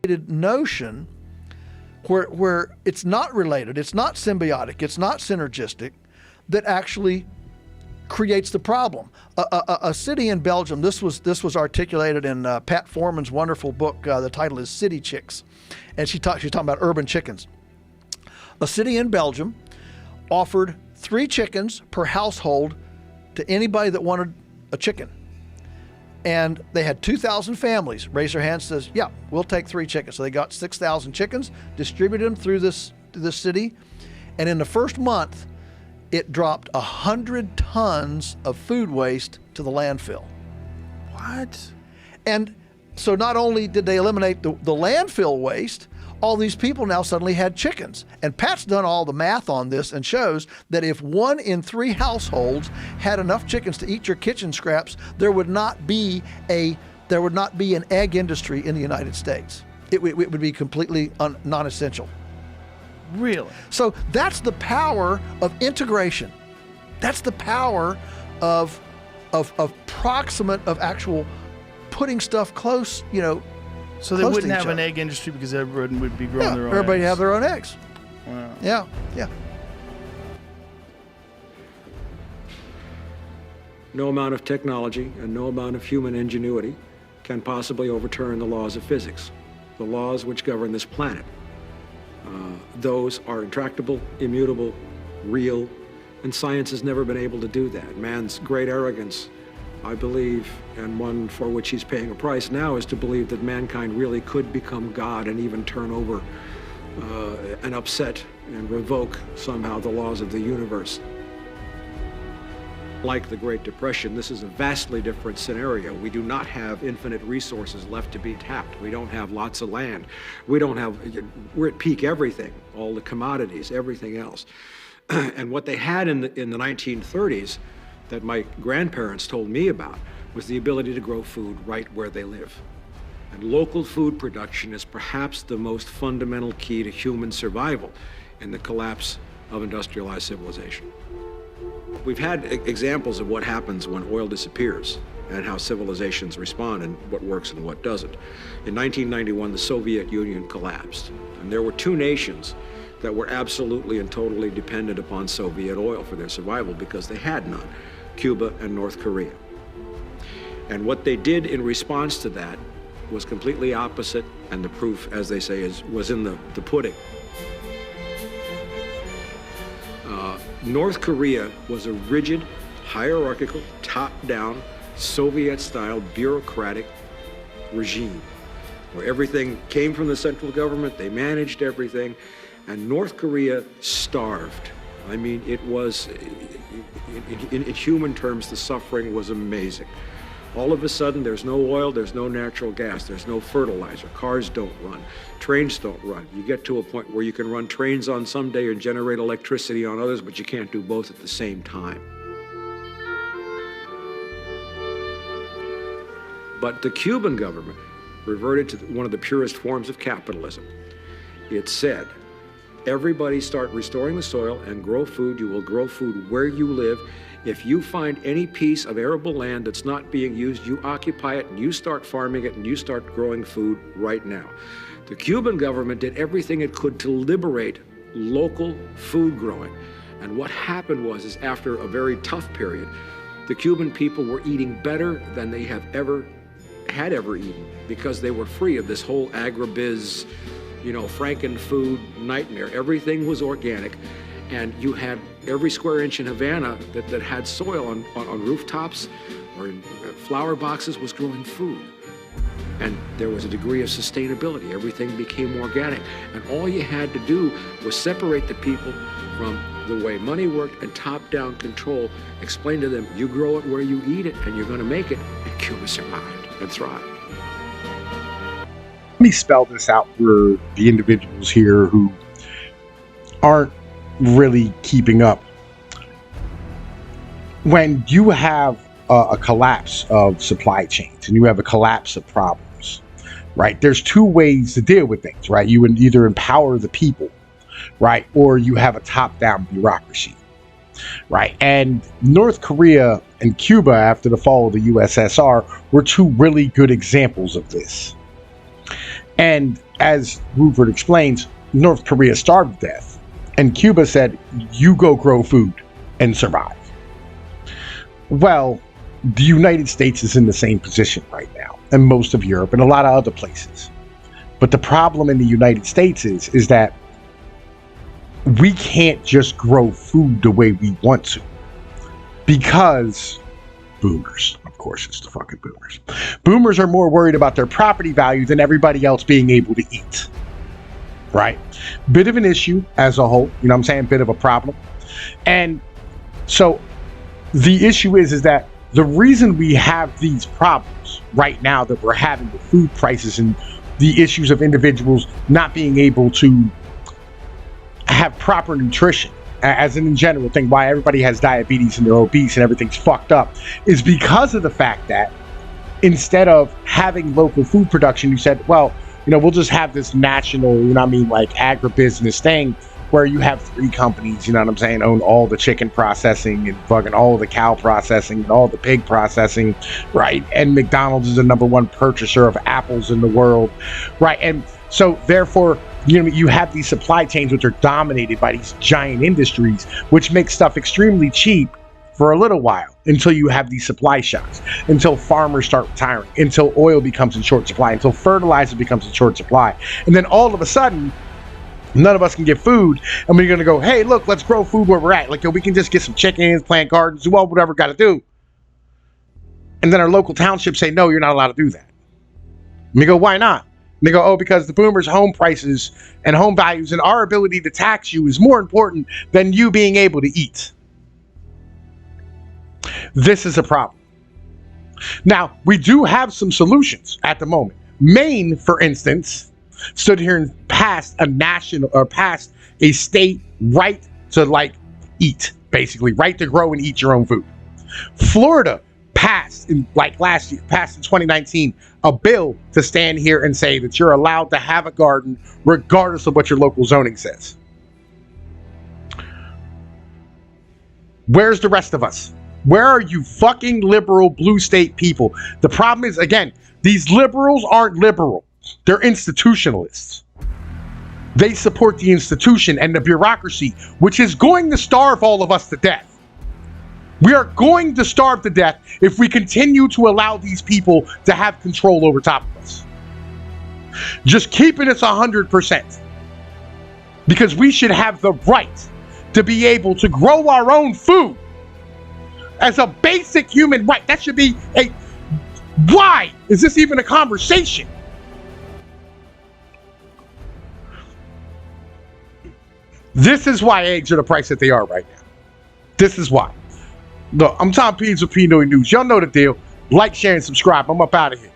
notion where it's not related, it's not symbiotic, it's not synergistic, that actually creates the problem. A city in Belgium, this was articulated in Pat Foreman's wonderful book. The title is City Chicks, and she's talking about urban chickens. A city in Belgium offered 3 chickens per household to anybody that wanted a chicken. And they had 2,000 families raise their hands, says, yeah, we'll take 3 chickens. So they got 6,000 chickens, distributed them through this city. And in the first month, it dropped 100 tons of food waste to the landfill. What? And so not only did they eliminate the landfill waste, all these people now suddenly had chickens. And Pat's done all the math on this and shows that if 1 in 3 households had enough chickens to eat your kitchen scraps, there would not be an egg industry in the United States. It would be completely non-essential. Really? So that's the power of integration. That's the power of proximate, of actual putting stuff close, So they wouldn't have an egg industry because everyone would be growing their own everybody eggs. have their own eggs. Wow. Yeah. No amount of technology and no amount of human ingenuity can possibly overturn the laws of physics, the laws which govern this planet. Those are intractable, immutable, real, and science has never been able to do that. Man's great arrogance, I believe, and one for which he's paying a price now, is to believe that mankind really could become God and even turn over and upset and revoke somehow the laws of the universe. Like the Great Depression, this is a vastly different scenario. We do not have infinite resources left to be tapped. We don't have lots of land. We're at peak everything, all the commodities, everything else. And what they had in the 1930s that my grandparents told me about was the ability to grow food right where they live. And local food production is perhaps the most fundamental key to human survival in the collapse of industrialized civilization. We've had examples of what happens when oil disappears and how civilizations respond and what works and what doesn't. In 1991, the Soviet Union collapsed, and there were 2 nations that were absolutely and totally dependent upon Soviet oil for their survival because they had none, Cuba and North Korea. And what they did in response to that was completely opposite, and the proof, as they say, was in the pudding. North Korea was a rigid, hierarchical, top-down, Soviet-style, bureaucratic regime where everything came from the central government, they managed everything, and North Korea starved. I mean, it was, in human terms, the suffering was amazing. All of a sudden, there's no oil, there's no natural gas, there's no fertilizer, cars don't run, trains don't run. You get to a point where you can run trains on some day and generate electricity on others, but you can't do both at the same time. But the Cuban government reverted to one of the purest forms of capitalism. It said, everybody start restoring the soil and grow food. You will grow food where you live. If you find any piece of arable land that's not being used, you occupy it and you start farming it and you start growing food right now. The Cuban government did everything it could to liberate local food growing. And what happened was, after a very tough period, the Cuban people were eating better than they had ever eaten because they were free of this whole agribiz, Franken-food nightmare. Everything was organic. And you had every square inch in Havana that had soil on rooftops or in flower boxes was growing food. And there was a degree of sustainability. Everything became organic. And all you had to do was separate the people from the way money worked and top-down control. Explain to them, you grow it where you eat it and you're going to make it. And Cuba survived and thrived. Let me spell this out for the individuals here who aren't really keeping up. When you have a collapse of supply chains and you have a collapse of problems, right? There's 2 ways to deal with things, right? You would either empower the people, right? Or you have a top-down bureaucracy, right? And North Korea and Cuba, after the fall of the USSR, were 2 really good examples of this. And as Rupert explains, North Korea starved to death. And Cuba said, you go grow food and survive. Well, the United States is in the same position right now, and most of Europe and a lot of other places. But the problem in the United States is that we can't just grow food the way we want to. Because boomers, of course it's the fucking boomers. Boomers are more worried about their property value than everybody else being able to eat. Right? Bit of an issue as a whole, you know what I'm saying? Bit of a problem. And so the issue is that the reason we have these problems right now that we're having with food prices and the issues of individuals not being able to have proper nutrition as an in general thing, why everybody has diabetes and they're obese and everything's fucked up, is because of the fact that instead of having local food production, you said, well, you know, we'll just have this national, you know what I mean, like agribusiness thing where you have 3 companies, you know what I'm saying, own all the chicken processing and fucking all the cow processing and all the pig processing, right? And McDonald's is the #1 purchaser of apples in the world, right? And so therefore, you know, you have these supply chains which are dominated by these giant industries, which make stuff extremely cheap for a little while until you have these supply shocks, until farmers start retiring, until oil becomes in short supply, until fertilizer becomes in short supply. And then all of a sudden, none of us can get food, and we're going to go, hey, look, let's grow food where we're at. Like, yo, we can just get some chickens, plant gardens, do all whatever we got to do. And then our local townships say, no, you're not allowed to do that. And we go, why not? And they go, oh, because the boomers' home prices and home values and our ability to tax you is more important than you being able to eat. This is a problem. Now, we do have some solutions at the moment. Maine, for instance, stood here and passed a state right to like eat, basically, right to grow and eat your own food. Florida passed in 2019, a bill to stand here and say that you're allowed to have a garden regardless of what your local zoning says. Where's the rest of us? Where are you fucking liberal blue state people? The problem is, again, these liberals aren't liberal. They're institutionalists. They support the institution and the bureaucracy, which is going to starve all of us to death. We are going to starve to death if we continue to allow these people to have control over top of us. Just keeping us 100%. Because we should have the right to be able to grow our own food as a basic human right. That should be a... Why is this even a conversation? This is why eggs are the price that they are right now. This is why. Look, I'm Tom Peeds with Pnoid News. Y'all know the deal. Like, share, and subscribe. I'm up out of here.